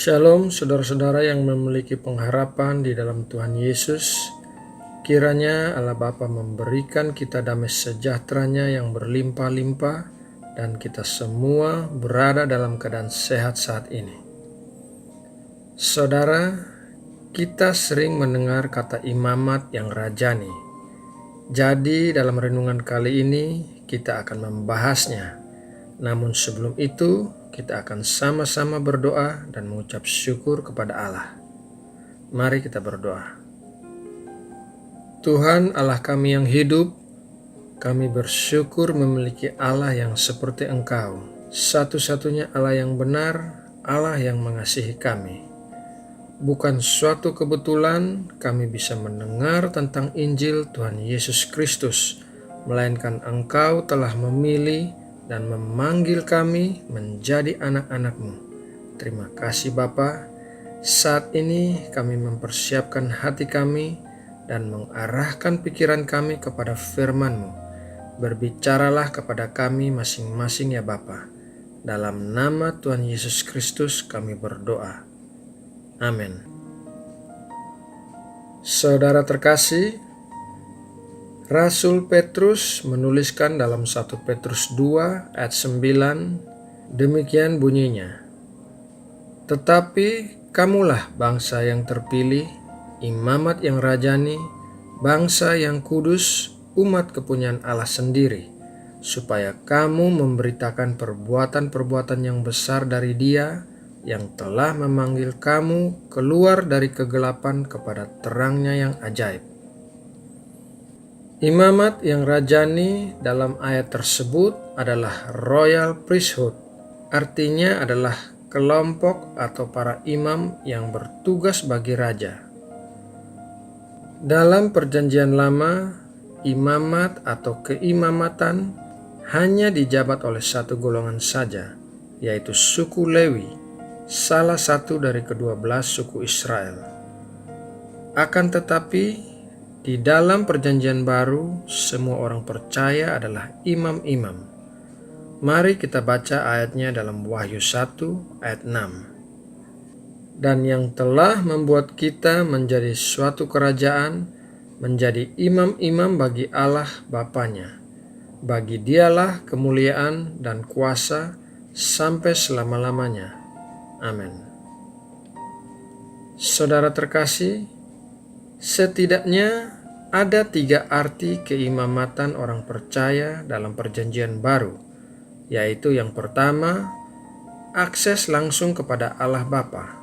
Shalom saudara-saudara yang memiliki pengharapan di dalam Tuhan Yesus. Kiranya Allah Bapa memberikan kita damai sejahtera-Nya yang berlimpah-limpah dan kita semua berada dalam keadaan sehat saat ini. Saudara, kita sering mendengar kata imamat yang rajani. Jadi dalam renungan kali ini kita akan membahasnya. Namun sebelum itu, kita akan sama-sama berdoa dan mengucap syukur kepada Allah. Mari kita berdoa. Tuhan Allah kami yang hidup, kami bersyukur memiliki Allah yang seperti Engkau, satu-satunya Allah yang benar, Allah yang mengasihi kami. Bukan suatu kebetulan kami bisa mendengar tentang Injil Tuhan Yesus Kristus, melainkan Engkau telah memilih dan memanggil kami menjadi anak-anak-Mu. Terima kasih Bapa. Saat ini kami mempersiapkan hati kami dan mengarahkan pikiran kami kepada firman-Mu. Berbicaralah kepada kami masing-masing ya Bapa. Dalam nama Tuhan Yesus Kristus kami berdoa. Amin. Saudara terkasih, Rasul Petrus menuliskan dalam 1 Petrus 2 ayat 9, demikian bunyinya. Tetapi kamulah bangsa yang terpilih, imamat yang rajani, bangsa yang kudus, umat kepunyaan Allah sendiri, supaya kamu memberitakan perbuatan-perbuatan yang besar dari Dia yang telah memanggil kamu keluar dari kegelapan kepada terang-Nya yang ajaib. Imamat yang rajani dalam ayat tersebut adalah royal priesthood, artinya adalah kelompok atau para imam yang bertugas bagi raja. Dalam Perjanjian Lama, imamat atau keimamatan hanya dijabat oleh satu golongan saja, yaitu suku Lewi, salah satu dari ke-12 suku Israel. Akan tetapi, di dalam Perjanjian Baru, semua orang percaya adalah imam-imam. Mari kita baca ayatnya dalam Wahyu 1 ayat 6. Dan yang telah membuat kita menjadi suatu kerajaan, menjadi imam-imam bagi Allah Bapanya. Bagi Dialah kemuliaan dan kuasa sampai selama-lamanya. Amin. Saudara terkasih, setidaknya ada 3 arti keimamatan orang percaya dalam Perjanjian Baru, yaitu yang pertama, akses langsung kepada Allah Bapa.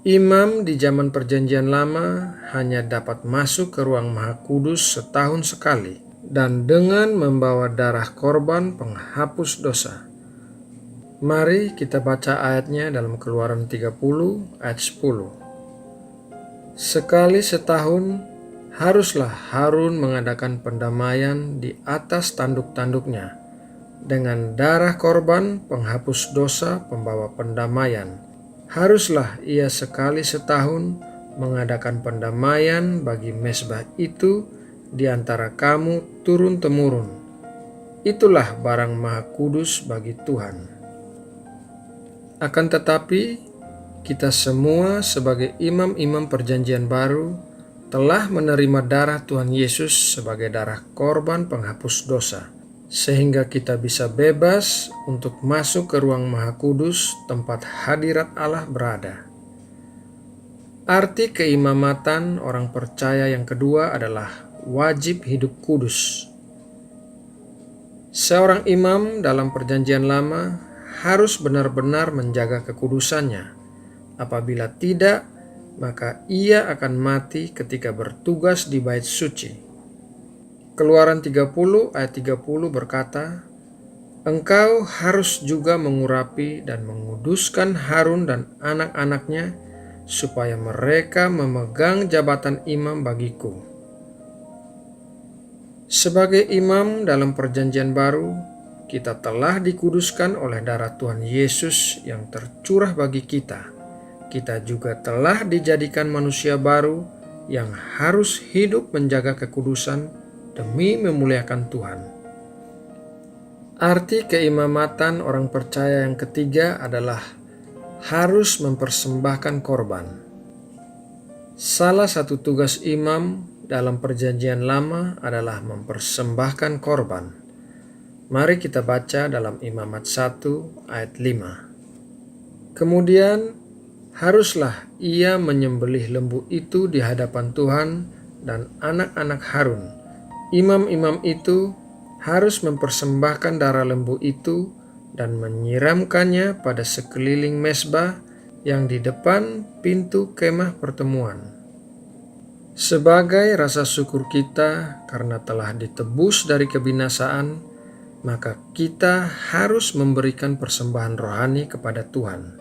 Imam di zaman Perjanjian Lama hanya dapat masuk ke ruang Maha Kudus setahun sekali dan dengan membawa darah korban penghapus dosa. Mari kita baca ayatnya dalam Keluaran 30 ayat 10. Sekali setahun, haruslah Harun mengadakan pendamaian di atas tanduk-tanduknya dengan darah korban penghapus dosa pembawa pendamaian. Haruslah ia sekali setahun mengadakan pendamaian bagi mezbah itu di antara kamu turun-temurun. Itulah barang maha kudus bagi Tuhan. Akan tetapi, kita semua sebagai imam-imam Perjanjian Baru telah menerima darah Tuhan Yesus sebagai darah korban penghapus dosa, sehingga kita bisa bebas untuk masuk ke ruang Maha Kudus tempat hadirat Allah berada. Arti keimamatan orang percaya yang kedua adalah wajib hidup kudus. Seorang imam dalam Perjanjian Lama harus benar-benar menjaga kekudusannya. Apabila tidak, maka ia akan mati ketika bertugas di bait suci. Keluaran 30 ayat 30 berkata, Engkau harus juga mengurapi dan menguduskan Harun dan anak-anaknya, supaya mereka memegang jabatan imam bagiku. Sebagai imam dalam Perjanjian Baru, kita telah dikuduskan oleh darah Tuhan Yesus yang tercurah bagi kita. Kita juga telah dijadikan manusia baru yang harus hidup menjaga kekudusan demi memuliakan Tuhan. Arti keimamatan orang percaya yang ketiga adalah harus mempersembahkan korban. Salah satu tugas imam dalam Perjanjian Lama adalah mempersembahkan korban. Mari kita baca dalam Imamat 1 ayat 5. Kemudian haruslah ia menyembelih lembu itu di hadapan Tuhan dan anak-anak Harun. Imam-imam itu harus mempersembahkan darah lembu itu dan menyiramkannya pada sekeliling mezbah yang di depan pintu kemah pertemuan. Sebagai rasa syukur kita karena telah ditebus dari kebinasaan, maka kita harus memberikan persembahan rohani kepada Tuhan.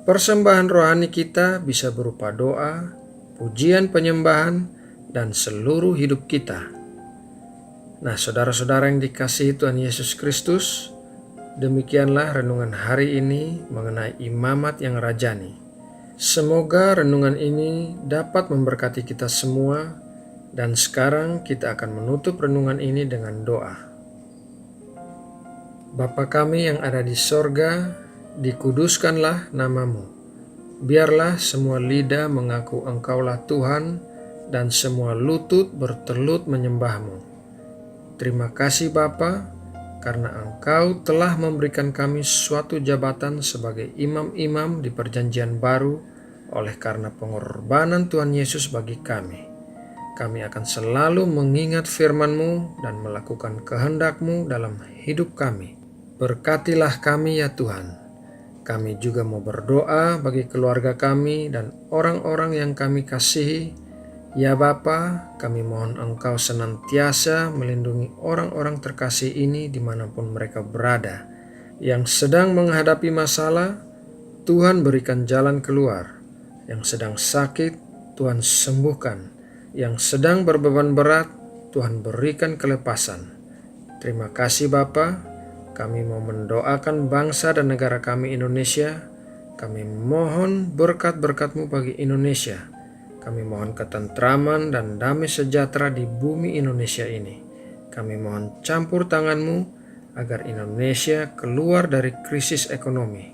Persembahan rohani kita bisa berupa doa, pujian penyembahan, dan seluruh hidup kita. Nah, saudara-saudara yang dikasihi Tuhan Yesus Kristus, demikianlah renungan hari ini mengenai imamat yang rajani. Semoga renungan ini dapat memberkati kita semua, dan sekarang kita akan menutup renungan ini dengan doa. Bapa kami yang ada di sorga, dikuduskanlah namamu. Biarlah semua lidah mengaku Engkaulah Tuhan, dan semua lutut bertelut menyembahmu. Terima kasih Bapa, karena Engkau telah memberikan kami suatu jabatan sebagai imam-imam di Perjanjian Baru oleh karena pengorbanan Tuhan Yesus bagi kami. Kami akan selalu mengingat firman-Mu dan melakukan kehendak-Mu dalam hidup kami. Berkatilah kami ya Tuhan. Kami juga mau berdoa bagi keluarga kami dan orang-orang yang kami kasihi. Ya Bapa, kami mohon Engkau senantiasa melindungi orang-orang terkasih ini dimanapun mereka berada. Yang sedang menghadapi masalah, Tuhan berikan jalan keluar. Yang sedang sakit, Tuhan sembuhkan. Yang sedang berbeban berat, Tuhan berikan kelepasan. Terima kasih Bapa. Kami mau mendoakan bangsa dan negara kami Indonesia. Kami mohon berkat-berkat-Mu bagi Indonesia. Kami mohon ketentraman dan damai sejahtera di bumi Indonesia ini. Kami mohon campur tangan-Mu agar Indonesia keluar dari krisis ekonomi.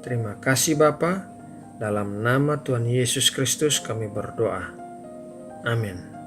Terima kasih Bapa. Dalam nama Tuhan Yesus Kristus kami berdoa. Amin.